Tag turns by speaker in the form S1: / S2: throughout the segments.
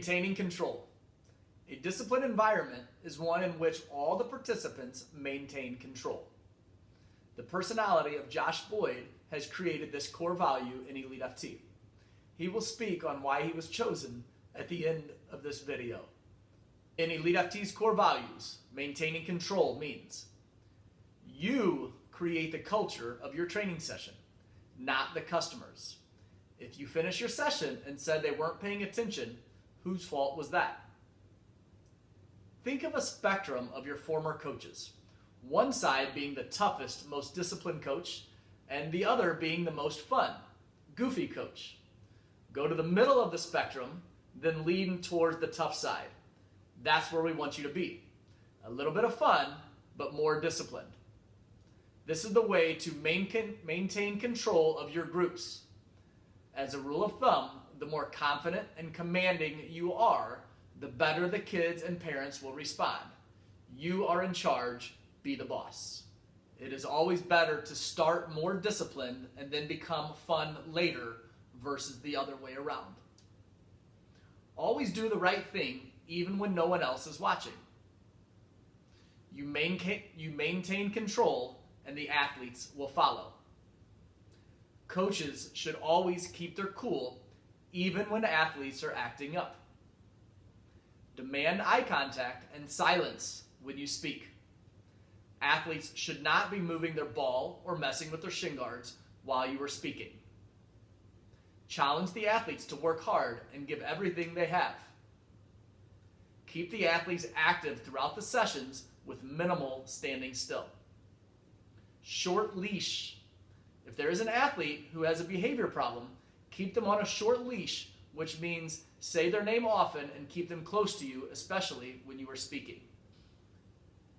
S1: Maintaining control. A disciplined environment is one in which all the participants maintain control. The personality of Josh Boyd has created this core value in Elite FT. He will speak on why he was chosen at the end of this video. In Elite FT's core values, maintaining control means you create the culture of your training session, not the customers. If you finish your session and said they weren't paying attention, whose fault was that? Think of a spectrum of your former coaches. One side being the toughest, most disciplined coach, and the other being the most fun, goofy coach. Go to the middle of the spectrum, then lean towards the tough side. That's where we want you to be. A little bit of fun, but more disciplined. This is the way to maintain control of your groups. As a rule of thumb, the more confident and commanding you are, the better the kids and parents will respond. You are in charge, be the boss. It is always better to start more disciplined and then become fun later versus the other way around. Always do the right thing even when no one else is watching. You maintain control and the athletes will follow. Coaches should always keep their cool even when athletes are acting up. Demand eye contact and silence when you speak. Athletes should not be moving their ball or messing with their shin guards while you are speaking. Challenge the athletes to work hard and give everything they have. Keep the athletes active throughout the sessions with minimal standing still. Short leash. If there is an athlete who has a behavior problem, keep them on a short leash, which means say their name often and keep them close to you, especially when you are speaking.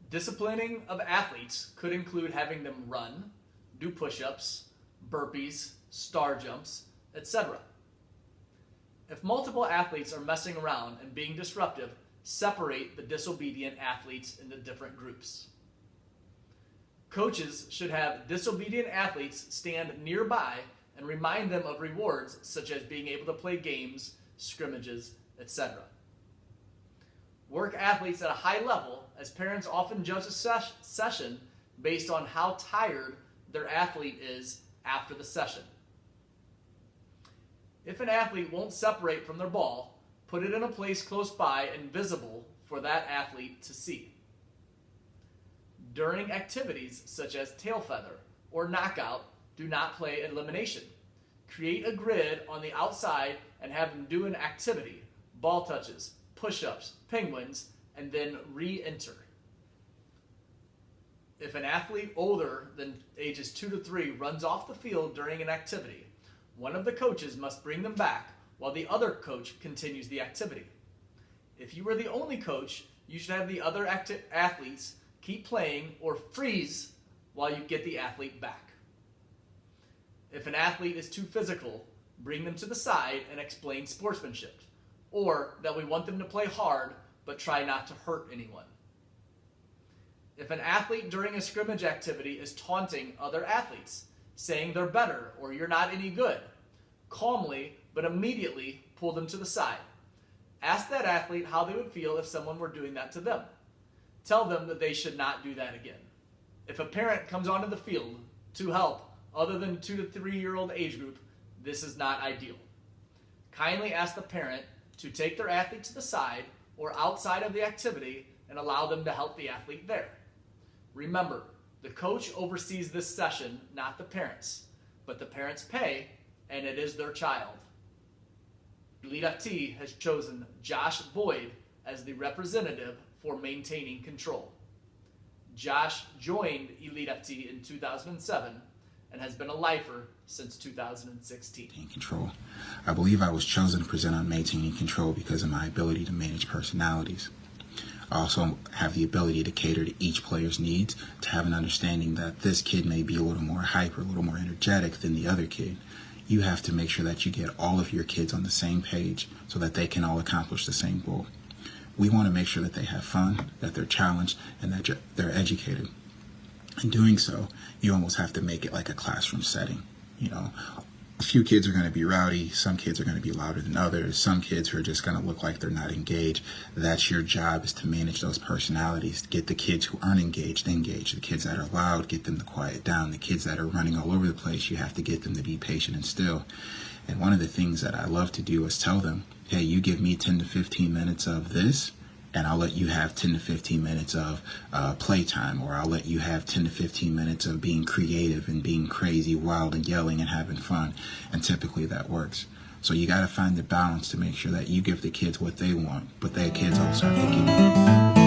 S1: Disciplining of athletes could include having them run, do push-ups, burpees, star jumps, etc. If multiple athletes are messing around and being disruptive, separate the disobedient athletes into different groups. Coaches should have disobedient athletes stand nearby and remind them of rewards such as being able to play games, scrimmages, etc. Work athletes at a high level, as parents often judge a session based on how tired their athlete is after the session. If an athlete won't separate from their ball, put it in a place close by and visible for that athlete to see. During activities such as tail feather or knockout, do not play elimination. Create a grid on the outside and have them do an activity, ball touches, push-ups, penguins, and then re-enter. If an athlete older than ages 2 to 3 runs off the field during an activity, one of the coaches must bring them back while the other coach continues the activity. If you are the only coach, you should have the other athletes keep playing or freeze while you get the athlete back. If an athlete is too physical, bring them to the side and explain sportsmanship, or that we want them to play hard but try not to hurt anyone. If an athlete during a scrimmage activity is taunting other athletes, saying they're better or you're not any good, calmly but immediately pull them to the side. Ask that athlete how they would feel if someone were doing that to them. Tell them that they should not do that again. If a parent comes onto the field to help other than 2 to 3 year old age group, this is not ideal. Kindly ask the parent to take their athlete to the side or outside of the activity and allow them to help the athlete there. Remember, the coach oversees this session, not the parents, but the parents pay and it is their child. Elite FT has chosen Josh Boyd as the representative for maintaining control. Josh joined Elite FT in 2007 and has been a lifer since 2016.
S2: Control. I believe I was chosen to present on maintaining control because of my ability to manage personalities. I also have the ability to cater to each player's needs, to have an understanding that this kid may be a little more hyper, a little more energetic than the other kid. You have to make sure that you get all of your kids on the same page so that they can all accomplish the same goal. We want to make sure that they have fun, that they're challenged, and that they're educated. In doing so, you almost have to make it like a classroom setting. You know, a few kids are going to be rowdy. Some kids are going to be louder than others. Some kids who are just going to look like they're not engaged. That's your job, is to manage those personalities. Get the kids who aren't engaged. The kids that are loud, get them to quiet down. The kids that are running all over the place, you have to get them to be patient and still. And one of the things that I love to do is tell them, hey, you give me 10 to 15 minutes of this, and I'll let you have 10 to 15 minutes of playtime, or I'll let you have 10 to 15 minutes of being creative and being crazy, wild, and yelling and having fun. And typically that works. So you got to find the balance to make sure that you give the kids what they want, but their kids also have to give you